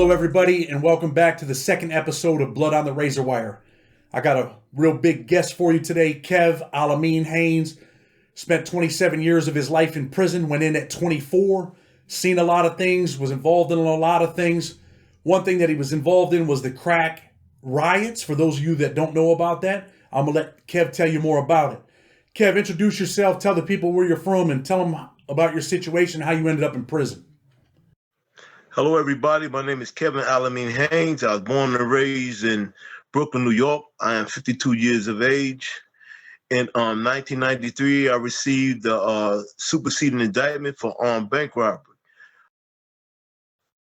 Hello, everybody, and welcome back to the second episode of Blood on the Razor Wire. I got a real big guest for you today, Kev Alameen Haynes. Spent 27 years of his life in prison, went in at 24, seen a lot of things, was involved in a lot of things. One thing that he was involved in was the Crack Riots. For those of you that don't know about that, I'm going to let Kev tell you more about it. Kev, introduce yourself, tell the people where you're from, and tell them about your situation, how you ended up in prison. Hello, everybody. My name is Kev Alameen Haynes. I was born and raised in Brooklyn, New York. I am 52 years of age. In 1993, I received a superseding indictment for armed bank robbery.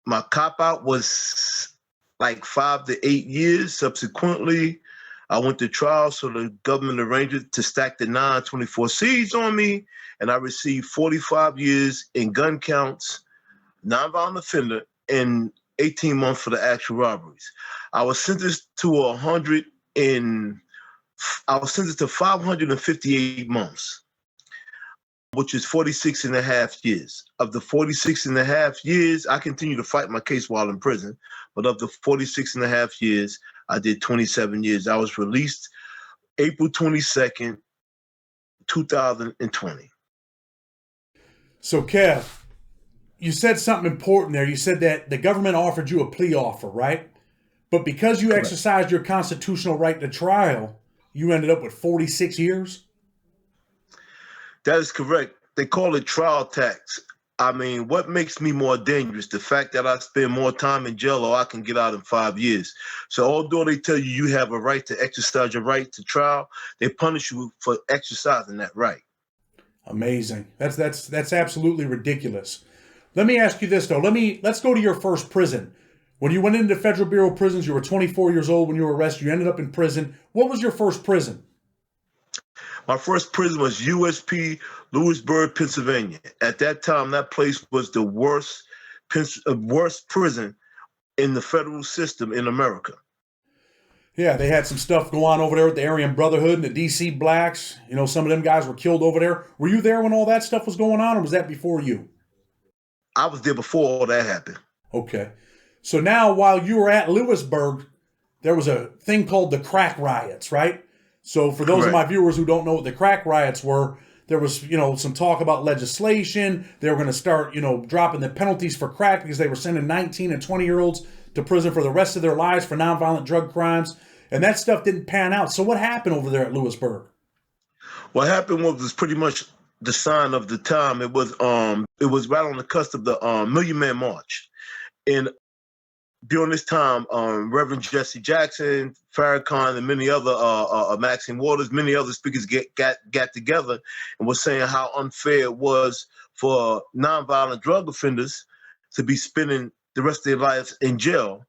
My cop-out was like 5 to 8 years. Subsequently, I went to trial, so the government arranged to stack the 924Cs on me, and I received 45 years in gun counts, nonviolent offender, and 18 months for the actual robberies. I was sentenced to 558 months, which is 46 and a half years. Of the 46 and a half years, I continue to fight my case while in prison, but of the 46 and a half years, I did 27 years. I was released April 22nd, 2020. So, Kev, you said something important there. You said that the government offered you a plea offer, right? But because you Correct. exercised your constitutional right to trial, you ended up with 46 years? That is correct. They call it trial tax. I mean, what makes me more dangerous? The fact that I spend more time in jail or I can get out in 5 years. So although they tell you have a right to exercise your right to trial, they punish you for exercising that right. Amazing. That's absolutely ridiculous. Let me ask you this, though. Let's go to your first prison. When you went into Federal Bureau of Prisons, you were 24 years old when you were arrested. You ended up in prison. What was your first prison? My first prison was USP, Lewisburg, Pennsylvania. At that time, that place was the worst prison in the federal system in America. Yeah, they had some stuff go on over there with the Aryan Brotherhood and the DC Blacks. You know, some of them guys were killed over there. Were you there when all that stuff was going on, or was that before you? I was there before all that happened. Okay. So now, while you were at Lewisburg, there was a thing called the Crack Riots, right? So for those of my viewers who don't know what the Crack Riots were, there was, some talk about legislation. They were going to start, dropping the penalties for crack because they were sending 19 and 20-year-olds to prison for the rest of their lives for nonviolent drug crimes. And that stuff didn't pan out. So what happened over there at Lewisburg? What happened was pretty much the sign of the time. It was right on the cusp of the Million Man March. And during this time, Reverend Jesse Jackson, Farrakhan, and many other Maxine Waters, many other speakers got together and was saying how unfair it was for nonviolent drug offenders to be spending the rest of their lives in jail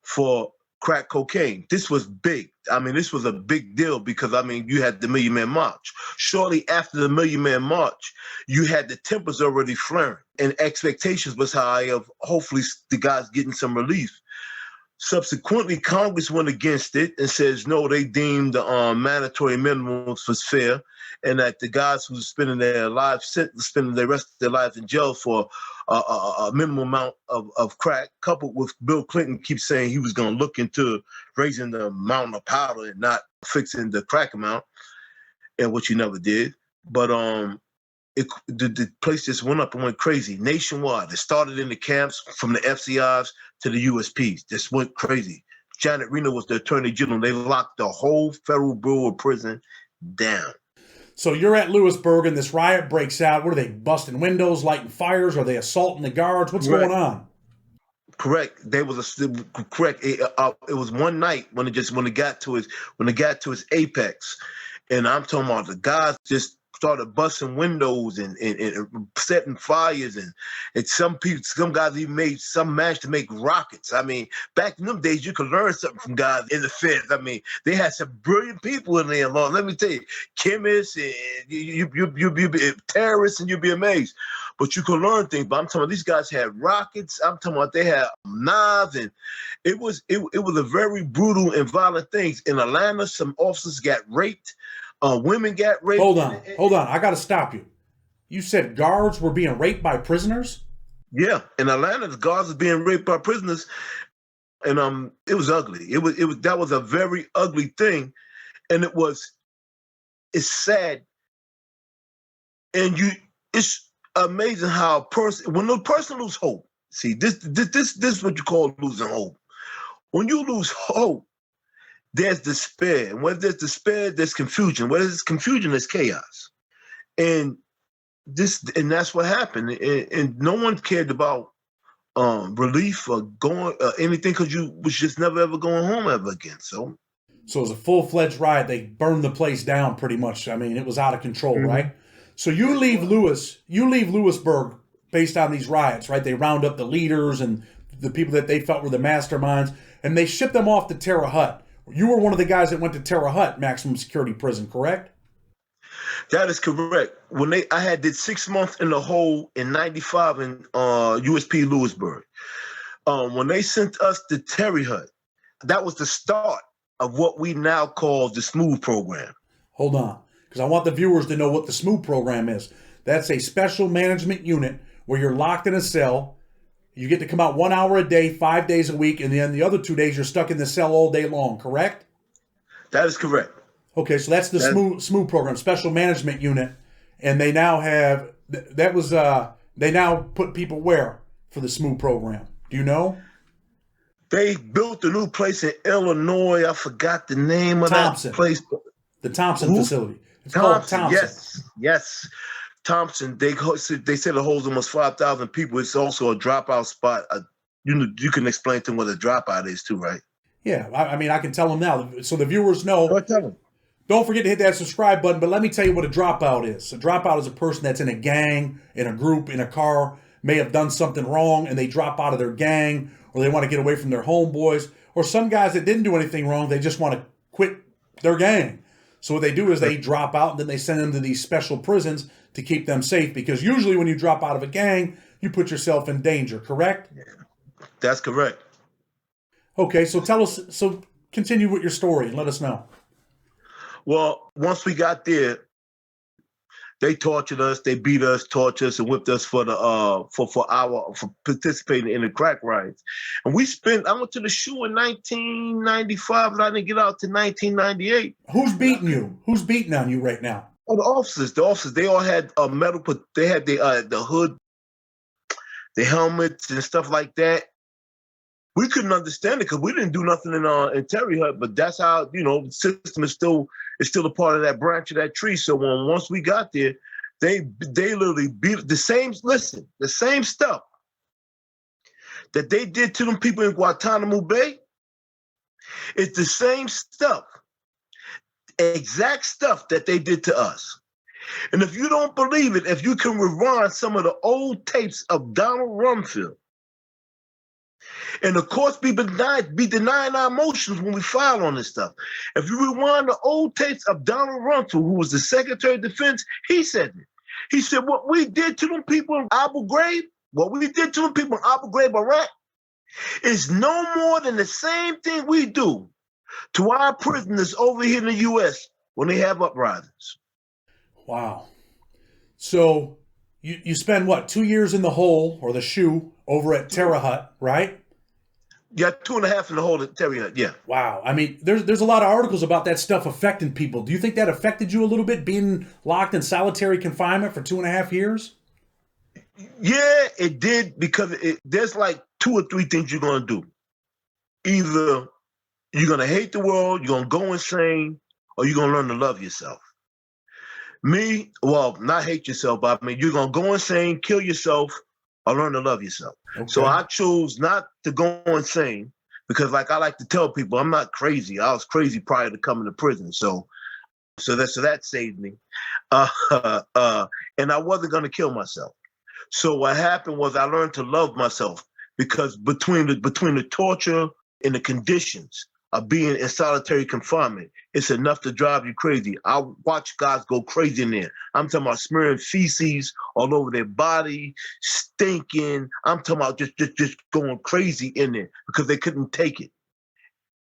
for crack cocaine. This was big. I mean, this was a big deal because, you had the Million Man March. Shortly after the Million Man March, you had the tempers already flaring, and expectations was high of hopefully the guys getting some relief. Subsequently, Congress went against it and says, no, they deemed the mandatory minimums was fair, and that the guys who were spending their rest of their lives in jail for a minimum amount of crack, coupled with Bill Clinton keeps saying he was going to look into raising the amount of powder and not fixing the crack amount, and which he never did. But the place just went up and went crazy nationwide. It started in the camps from the FCIs to the USPs. Just went crazy. Janet Reno was the attorney general. They locked the whole Federal Bureau of Prison down. So you're at Lewisburg and this riot breaks out. What are they, busting windows, lighting fires? Are they assaulting the guards? What's going on? Correct. Correct. It was one night when it got to its apex, and I'm talking about the guys just started busting windows and setting fires, and some guys even managed to make rockets. Back in them days, you could learn something from guys in the feds. They had some brilliant people in there. Let me tell you, chemists and you be terrorists, and you'd be amazed. But you could learn things. But I'm talking about these guys had rockets. I'm talking about they had knives, and it was a very brutal and violent things. In Atlanta, some officers got raped. Women got raped. Hold on. I got to stop you. You said guards were being raped by prisoners? Yeah, in Atlanta, the guards was being raped by prisoners, and it was ugly. It was that was a very ugly thing, and it's sad, and it's amazing how a person when a person loses hope. See, this is what you call losing hope. When you lose hope, there's despair, and where there's despair, there's confusion. Where there's confusion, there's chaos, and that's what happened, and no one cared about relief or going anything because you was just never ever going home ever again. So it was a full-fledged riot. They burned the place down pretty much. I mean, it was out of control, Mhm. right? So you leave Lewisburg based on these riots, right? They round up the leaders and the people that they felt were the masterminds, and they ship them off to Terre Haute. You were one of the guys that went to Terre Haute maximum security prison, correct? That is correct. I did 6 months in the hole in '95 in USP Lewisburg. When they sent us to Terry Hut, that was the start of what we now call the Smooth Program. Hold on, because I want the viewers to know what the SMOOT program is. That's a special management unit where you're locked in a cell. You get to come out 1 hour a day, 5 days a week, and then the other 2 days you're stuck in the cell all day long, correct? That is correct. Okay, so that's the SMOOT program, special management unit, and they now have they now put people where for the SMOOT program? Do you know? They built a new place in Illinois. I forgot the name of Thompson. that place. The Thompson facility. It's called Thompson. Thompson. Yes. Thompson. They said it holds almost 5,000 people. It's also a dropout spot. You can explain to them what a dropout is too, right? Yeah, I mean, I can tell them now, so the viewers know. Go tell them. Don't forget to hit that subscribe button, but let me tell you what a dropout is. A dropout is a person that's in a gang, in a group, in a car, may have done something wrong, and they drop out of their gang, or they want to get away from their homeboys, or some guys that didn't do anything wrong, they just want to quit their gang. So what they do is they drop out, and then they send them to these special prisons to keep them safe, because usually when you drop out of a gang, you put yourself in danger, correct? That's correct. Okay, so continue with your story and let us know. Well, once we got there, they tortured us, they beat us, tortured us, and whipped us for participating in the crack riots. And I went to the shoe in 1995, and I didn't get out to 1998. Who's beating you? Who's beating on you right now? Oh, the officers, they all had metal, but they had the hood, the helmets and stuff like that. We couldn't understand it because we didn't do nothing in Terry Hut, but that's how, the system is still a part of that branch of that tree. So once we got there, they literally beat the same stuff that they did to them people in Guantanamo Bay. It's the same stuff, exact stuff that they did to us. And if you don't believe it, if you can rewind some of the old tapes of Donald Rumsfeld, and of course, be denying our emotions when we file on this stuff. If you rewind the old tapes of Donald Rumsfeld, who was the Secretary of Defense, he said it. He said, what we did to them people in Abu Ghraib, Iraq, is no more than the same thing we do to our prisoners over here in the U.S. when they have uprisings. Wow. So you spend, 2 years in the hole, or the shoe, over at Terre Haute, right? Yeah, 2.5 in the hole at Terry Hut, yeah. Wow. I mean, there's a lot of articles about that stuff affecting people. Do you think that affected you a little bit, being locked in solitary confinement for 2.5 years? Yeah, it did, because there's like 2 or 3 things you're going to do. Either you're going to hate the world, you're going to go insane, or you're going to learn to love yourself. Me, well, not hate yourself, but I mean, you're going to go insane, kill yourself, or learn to love yourself. Okay. So I chose not to go insane because, like I like to tell people, I'm not crazy. I was crazy prior to coming to prison. So that saved me. And I wasn't going to kill myself. So what happened was I learned to love myself, because between the torture and the conditions of being in solitary confinement, it's enough to drive you crazy. I watch guys go crazy in there. I'm talking about smearing feces all over their body, stinking. I'm talking about just going crazy in there because they couldn't take it.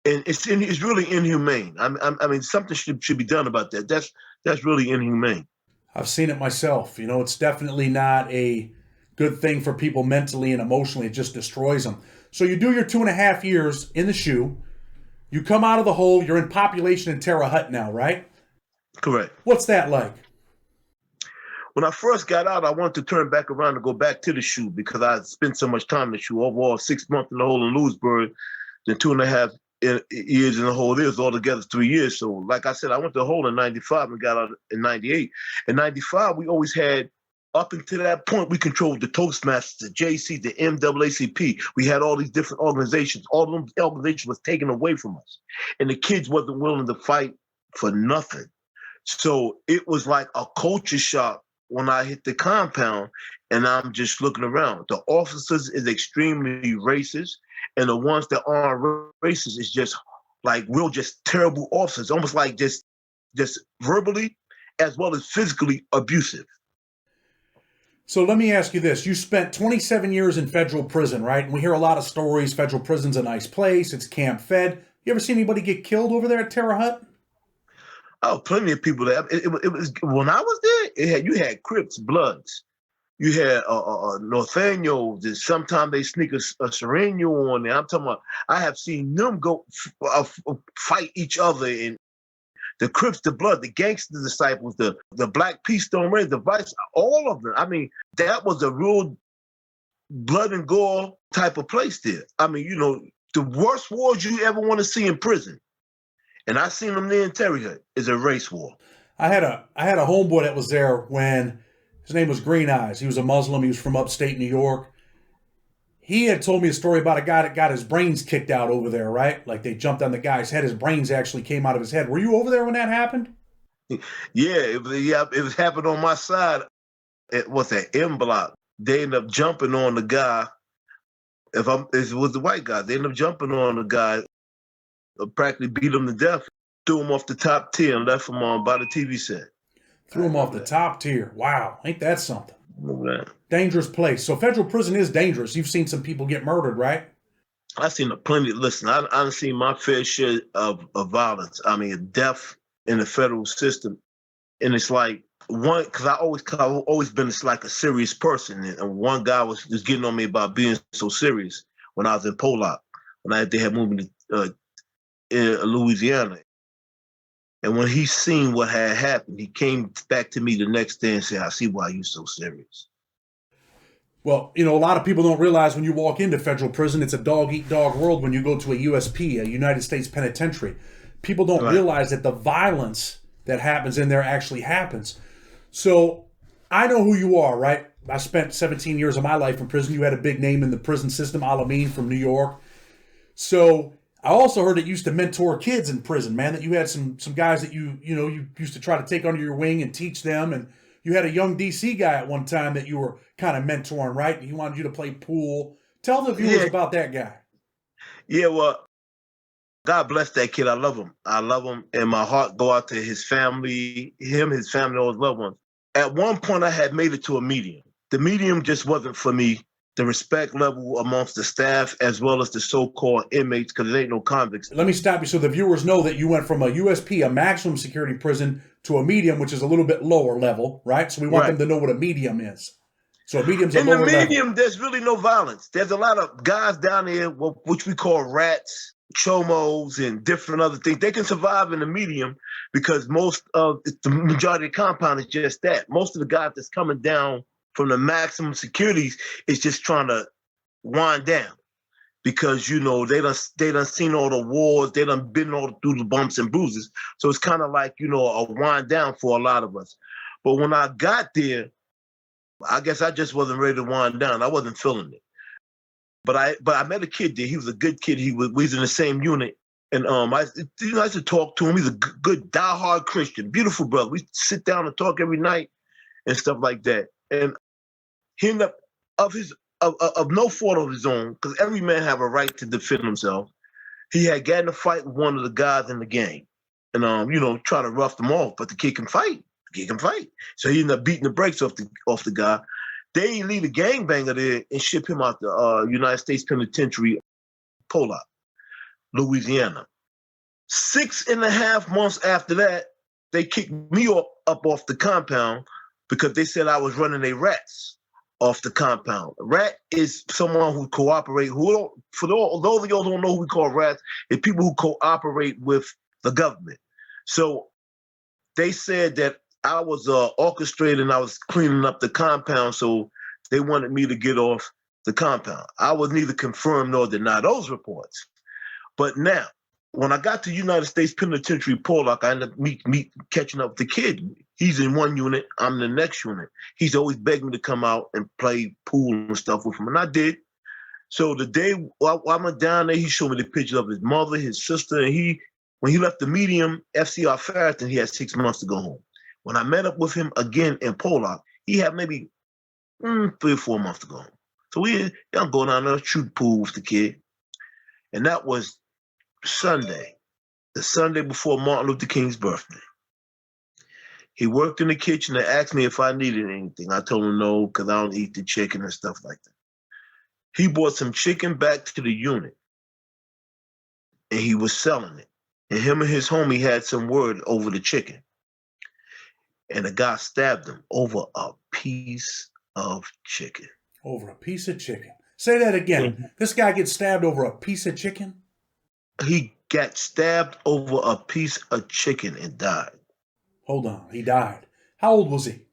And it's really inhumane. I mean, something should be done about that. That's really inhumane. I've seen it myself. It's definitely not a good thing for people mentally and emotionally. It just destroys them. So you do your 2.5 years in the shoe. You come out of the hole. You're in population in Terre Haute now, right? Correct. What's that like? When I first got out, I wanted to turn back around and go back to the shoe because I spent so much time in the shoe. Overall, 6 months in the hole in Lewisburg, then 2.5 years in the hole. It was altogether 3 years. So, like I said, I went to the hole in 95 and got out in 98. In 95, we always had, up until that point, we controlled the Toastmasters, the JC, the NAACP. We had all these different organizations. All of them organizations was taken away from us. And the kids wasn't willing to fight for nothing. So it was like a culture shock when I hit the compound and I'm just looking around. The officers is extremely racist, and the ones that aren't racist is just like real, just terrible officers, almost like just verbally as well as physically abusive. So let me ask you this. You spent 27 years in federal prison, right? And we hear a lot of stories. Federal prison's a nice place. It's camp fed. You ever see anybody get killed over there at Terre Haute? Oh, plenty of people there. It was when I was there. You had Crips, Bloods. You had Nathaniels. And sometimes they sneak a Sereno on there. I'm talking about. I have seen them go fight each other, and the Crips, the Blood, the Gangster Disciples, the Black Peace Stone Raiders, the Vice, all of them. I mean, that was a real blood and gore type of place there. I mean, the worst wars you ever want to see in prison. And I seen them there in Terre Haute, is a race war. I had a homeboy that was there when his name was Green Eyes. He was a Muslim. He was from upstate New York. He had told me a story about a guy that got his brains kicked out over there, right? Like they jumped on the guy's head. His brains actually came out of his head. Were you over there when that happened? Yeah, it was happened on my side. It was an M block. They ended up jumping on the guy. It was the white guy. They ended up jumping on the guy. Practically beat him to death, threw him off the top tier and left him on by the TV set. Threw him off the top tier. Wow, ain't that something? That. Dangerous place. So federal prison is dangerous. You've seen some people get murdered, right? I've seen plenty. Listen, I've seen my fair share of violence. I mean, death in the federal system. And it's like, because I've always been like a serious person. And one guy was just getting on me about being so serious when I was in Pollock, when they had moved me to in Louisiana. And when he seen what had happened, he came back to me the next day and said, I see why you're so serious. Well, a lot of people don't realize when you walk into federal prison, it's a dog-eat-dog world when you go to a USP, a United States Penitentiary. People don't realize that the violence that happens in there actually happens. So I know who you are, right? I spent 17 years of my life in prison. You had a big name in the prison system, Alameen from New York. So I also heard that you used to mentor kids in prison, man, that you had some guys that you used to try to take under your wing and teach them. And you had a young DC guy at one time that you were kind of mentoring, right? He wanted you to play pool. Tell the viewers about that guy. Yeah, well, God bless that kid. I love him. And my heart go out to his family, his family, all his loved ones. At one point, I had made it to a medium. The medium just wasn't for me. The respect level amongst the staff as well as the so-called inmates, because there ain't no convicts. Let me stop you so the viewers know that you went from a USP, a maximum security prison, to a medium, which is a little bit lower level, right? So we want them to know what a medium is. So a medium's a lower level. In the medium, there's really no violence. There's a lot of guys down there, which we call rats, chomos, and different other things. They can survive in the medium because the majority of the compound is just that. Most of the guys that's coming down from the maximum securities is just trying to wind down because, they done seen all the wars, they done been all through the bumps and bruises. So it's kind of like, a wind down for a lot of us. But when I got there, I guess I just wasn't ready to wind down. I wasn't feeling it. But I met a kid there. He was a good kid. We was in the same unit. And I used to talk to him. He's a good, diehard Christian, beautiful brother. We sit down and talk every night and stuff like that. And he ended up of no fault of his own, because every man have a right to defend himself. He had gotten in a fight with one of the guys in the gang, and trying to rough them off. But the kid can fight. So he ended up beating the brakes off the guy. They leave a gangbanger there and ship him out the United States Penitentiary, Pollock, Louisiana. 6.5 months after that, they kicked me up off the compound because they said I was running their rats. off the compound. A rat is someone who cooperate. For those of y'all who don't know who we call rats, it's people who cooperate with the government. So they said that I was orchestrating and I was cleaning up the compound, so they wanted me to get off the compound. I was neither confirmed nor deny those reports. But now, when I got to United States Penitentiary Portlock, I ended up catching up with the kid. He's in one unit, I'm in the next unit. He's always begged me to come out and play pool and stuff with him, and I did. So the day while I went down there, he showed me the picture of his mother, his sister, and when he left the medium FCR Farrington, he had 6 months to go home. When I met up with him again in Portlock, he had maybe 3 or 4 months to go home. So I'm going down there, shoot pool with the kid. And that was Sunday, the Sunday before Martin Luther King's birthday. He worked in the kitchen and asked me if I needed anything. I told him no, because I don't eat the chicken and stuff like that. He brought some chicken back to the unit, and he was selling it. And him and his homie had some word over the chicken. And the guy stabbed him over a piece of chicken. Over a piece of chicken. Say that again. Mm-hmm. This guy gets stabbed over a piece of chicken? He got stabbed over a piece of chicken and died. Hold on. He died. How old was he?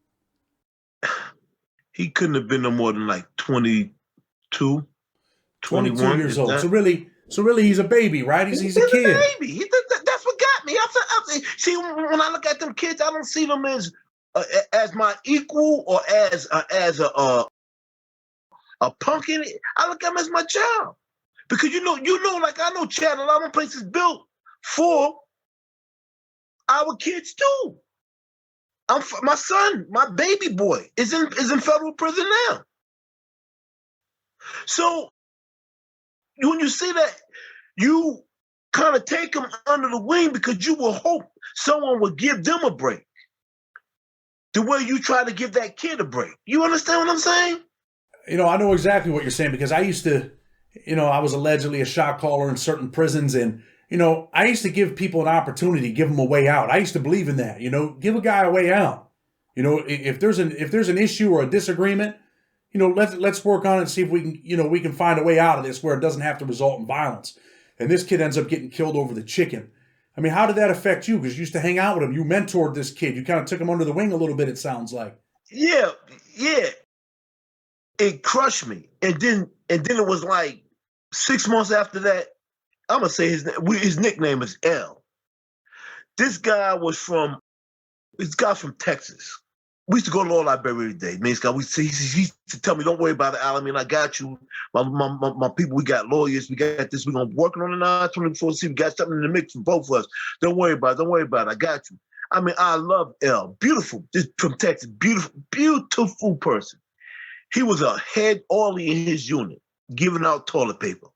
He couldn't have been no more than like 22, 21. 22 years old. So really he's a baby, right? He's a kid. A baby. That's what got me. See, when I look at them kids, I don't see them as my equal or as a pumpkin. I look at them as my child. Because you know, like I know Chad, a lot of places built for our kids too. My son, my baby boy, is in federal prison now. So when you see that, you kind of take them under the wing because you will hope someone would give them a break. The way you try to give that kid a break. You understand what I'm saying? You know, I know exactly what you're saying because I used to, I was allegedly a shot caller in certain prisons, and I used to give people an opportunity, give them a way out. I used to believe in that. Give a guy a way out. If there's an issue or a disagreement, let's work on it and see if we can, we can find a way out of this where it doesn't have to result in violence. And this kid ends up getting killed over the chicken. I mean, how did that affect you? Because you used to hang out with him. You mentored this kid. You kind of took him under the wing a little bit, it sounds like. Yeah. It crushed me. And then it was like 6 months after that, I'm going to say his nickname is L. This guy from Texas. We used to go to law library every day. Man, he used to tell me, don't worry about it, Alameen, I got you. My people, we got lawyers, we got this, we're going to work on the 924C, we got something in the mix for both of us. Don't worry about it, I got you. I mean, I love L. Beautiful, just from Texas, beautiful person. He was a head orderly in his unit, giving out toilet paper.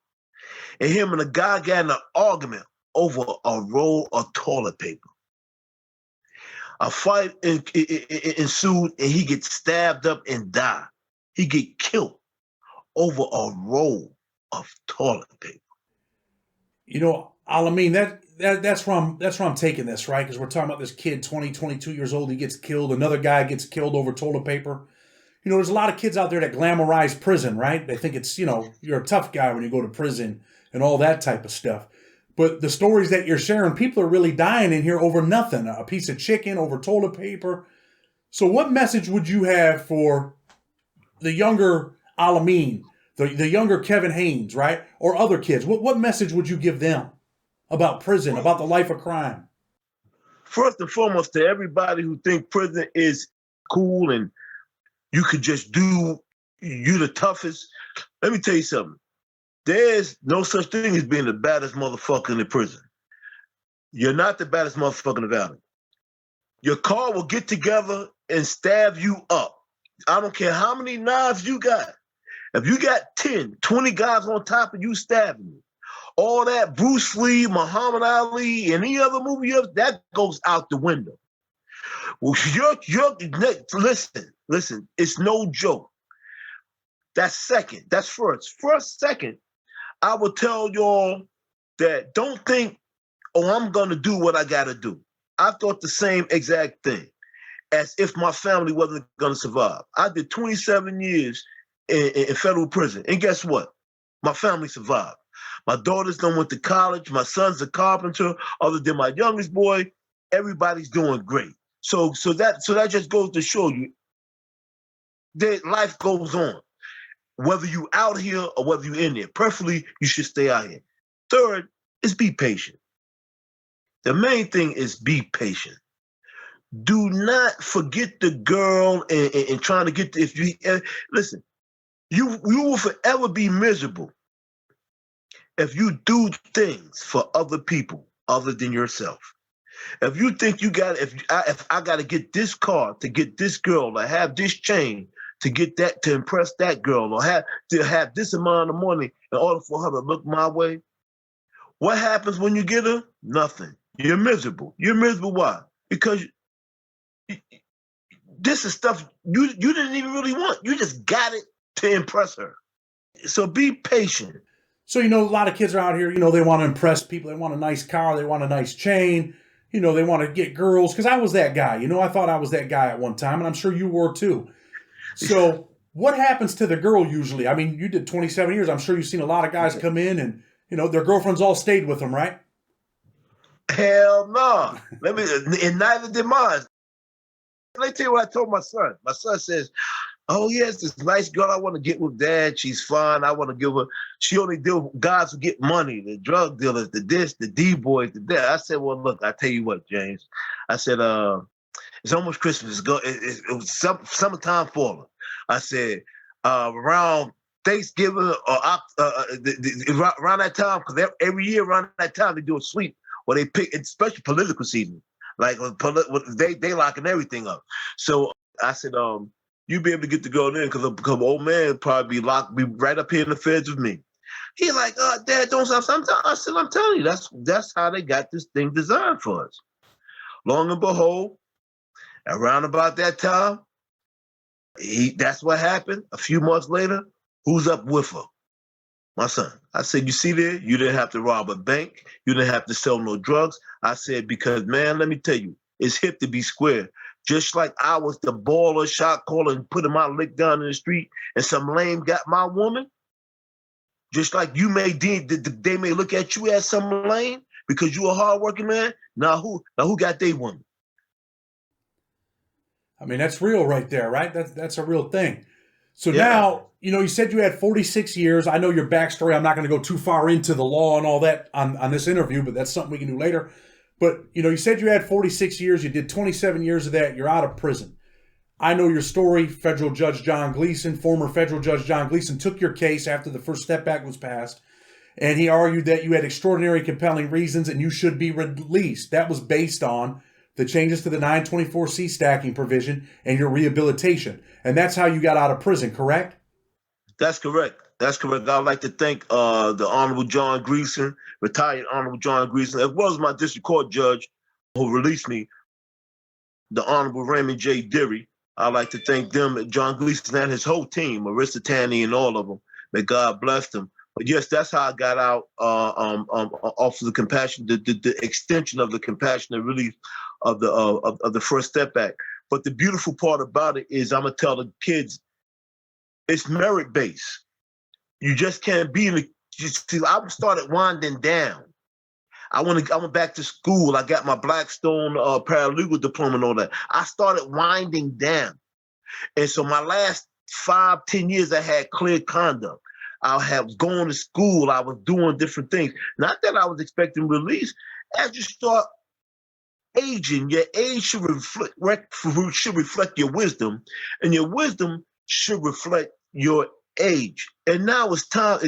And him and a guy got in an argument over a roll of toilet paper. A fight ensued, and he gets stabbed up and died. He get killed over a roll of toilet paper. Alameen, that's where I'm taking this, right? Because we're talking about this kid, 22 years old, he gets killed. Another guy gets killed over toilet paper. There's a lot of kids out there that glamorize prison, right? They think it's, you're a tough guy when you go to prison and all that type of stuff. But the stories that you're sharing, people are really dying in here over nothing. A piece of chicken, over toilet paper. So what message would you have for the younger Alameen, the younger Kevin Haynes, right? Or other kids? What message would you give them about prison, about the life of crime? First and foremost, to everybody who think prison is cool and you could just you the toughest, let me tell you something. There's no such thing as being the baddest motherfucker in the prison. You're not the baddest motherfucker in the valley. Your car will get together and stab you up. I don't care how many knives you got. If you got 10, 20 guys on top of you stabbing you, all that Bruce Lee, Muhammad Ali, and any other movie, that goes out the window. Well, listen, it's no joke. That's second. That's first. Second, I will tell y'all that don't think, I'm going to do what I got to do. I thought the same exact thing. as if my family wasn't going to survive. I did 27 years in federal prison. And guess what? My family survived. My daughters done went to college. My son's a carpenter. Other than my youngest boy, everybody's doing great. So that just goes to show you that life goes on. Whether you out here or whether you in there, preferably you should stay out here. Third is be patient. The main thing is be patient. Do not forget the girl and trying to get if you listen. You will forever be miserable if you do things for other people other than yourself. If you think you got, if I got to get this car to get this girl, or have this chain to get that, to impress that girl, or have this amount of money in order for her to look my way, what happens when you get her? Nothing. You're miserable. You're miserable. Why? Because this is stuff you didn't even really want. You just got it to impress her. So be patient. So, a lot of kids are out here, they want to impress people. They want a nice car. They want a nice chain. They want to get girls. Because I was that guy. I thought I was that guy at one time. And I'm sure you were too. So what happens to the girl usually? I mean, you did 27 years. I'm sure you've seen a lot of guys come in and, their girlfriends all stayed with them, right? Hell no. And neither did mine. Let me tell you what I told my son. My son says, oh, yes, this nice girl I want to get with dad. She's fine. I want to give her. She only deal with guys who get money, the drug dealers, the this, the D-boys, the that. I said, well, look, I tell you what, James. I said, it's almost Christmas. It was summertime falling. I said, around Thanksgiving or around that time, because every year around that time they do a sweep where they pick, especially political season, like they locking everything up. So I said, you be able to get the girl in because old man probably be right up here in the feds with me. He like, Dad, don't stop. I said, I'm telling you, that's how they got this thing designed for us. Long and behold, around about that time, that's what happened. A few months later, who's up with her? My son. I said, you see there, you didn't have to rob a bank. You didn't have to sell no drugs. I said, because, man, let me tell you, it's hip to be square. Just like I was the baller, shot caller, and putting my lick down in the street, and some lame got my woman, just like they may look at you as some lame because you a hardworking man. Now who got their woman? I mean, that's real right there, right? That's a real thing. So Yeah. now, you said you had 46 years. I know your backstory. I'm not going to go too far into the law and all that on this interview, but that's something we can do later. But, you said you had 46 years. You did 27 years of that. You're out of prison. I know your story. Former federal judge John Gleason took your case after the First Step Act was passed, and he argued that you had extraordinary compelling reasons and you should be released. That was based on the changes to the 924C stacking provision and your rehabilitation. And that's how you got out of prison, correct? That's correct. I'd like to thank the Honorable John Gleason, retired Honorable John Gleason, as well as my district court judge who released me, the Honorable Raymond J. Deary. I'd like to thank them, John Gleason and his whole team, Marissa Taney and all of them. May God bless them. But yes, that's how I got out off of the compassion, the extension of the compassionate release of the First Step Act. But the beautiful part about it is I'm gonna tell the kids, it's merit based. You just can't be in the. See, I started winding down. I went back to school. I got my Blackstone paralegal diploma and all that. I started winding down, and so my last 5-10 years, I had clear conduct. I was going to school. I was doing different things. Not that I was expecting release. As you start aging, your age should reflect your wisdom, and your wisdom should reflect your age. And now it's time.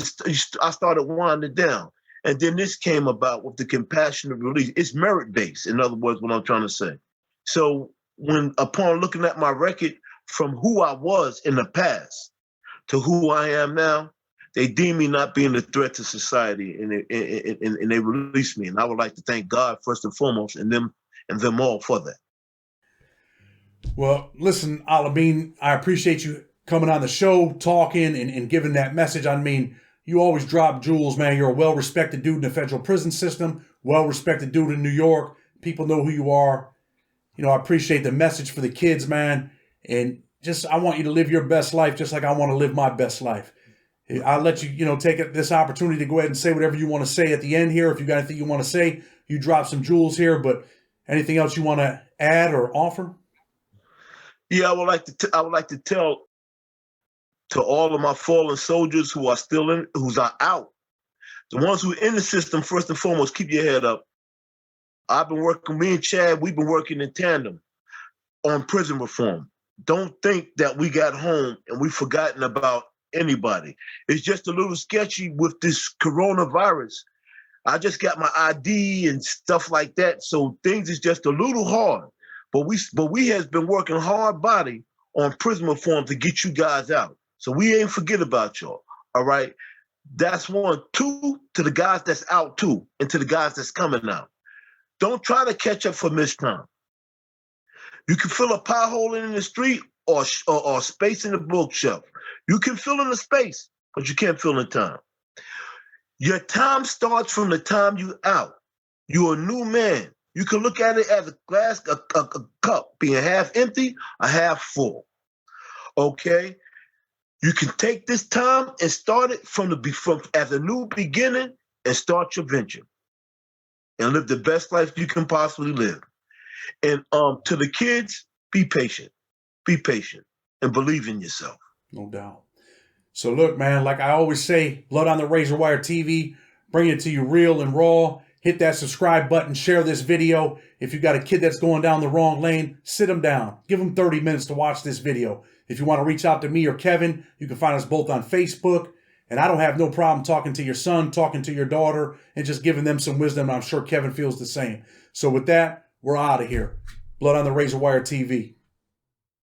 I started winding down, and then this came about with the compassionate release. It's merit based. In other words, what I'm trying to say. So upon looking at my record from who I was in the past to who I am now, they deem me not being a threat to society, and they released me. And I would like to thank God first and foremost, and them all for that. Well, listen, Alameen, I appreciate you coming on the show, talking and giving that message. I mean, you always drop jewels, man. You're a well-respected dude in the federal prison system, well-respected dude in New York. People know who you are. I appreciate the message for the kids, man. And just, I want you to live your best life just like I want to live my best life. I'll let you, take this opportunity to go ahead and say whatever you want to say at the end here. If you got anything you want to say, you drop some jewels here, but anything else you want to add or offer? Yeah, I would like to tell to all of my fallen soldiers who are who's out, the ones who are in the system, first and foremost, keep your head up. I've been working, me and Chad, we've been working in tandem on prison reform. Don't think that we got home and we've forgotten about anybody. It's just a little sketchy with this coronavirus. I just got my ID and stuff like that, so things is just a little hard. But we has been working hard body on prison reform to get you guys out. So we ain't forget about y'all. All right. That's one. Two, to the guys that's out too, and to the guys that's coming out. Don't try to catch up for missed time. You can fill a pothole in the street or space in the bookshelf. You can fill in the space, but you can't fill in time. Your time starts from the time you out. You're a new man. You can look at it as a glass, a cup being half empty or half full. Okay? You can take this time and start it from as a new beginning and start your venture and live the best life you can possibly live. And to the kids, be patient, and believe in yourself. No doubt. So look, man, like I always say, Blood on the Razor Wire TV, bring it to you real and raw. Hit that subscribe button, share this video. If you got a kid that's going down the wrong lane, sit them down. Give them 30 minutes to watch this video. If you want to reach out to me or Kevin, you can find us both on Facebook. And I don't have no problem talking to your son, talking to your daughter, and just giving them some wisdom. I'm sure Kevin feels the same. So with that, we're out of here. Blood on the Razor Wire TV.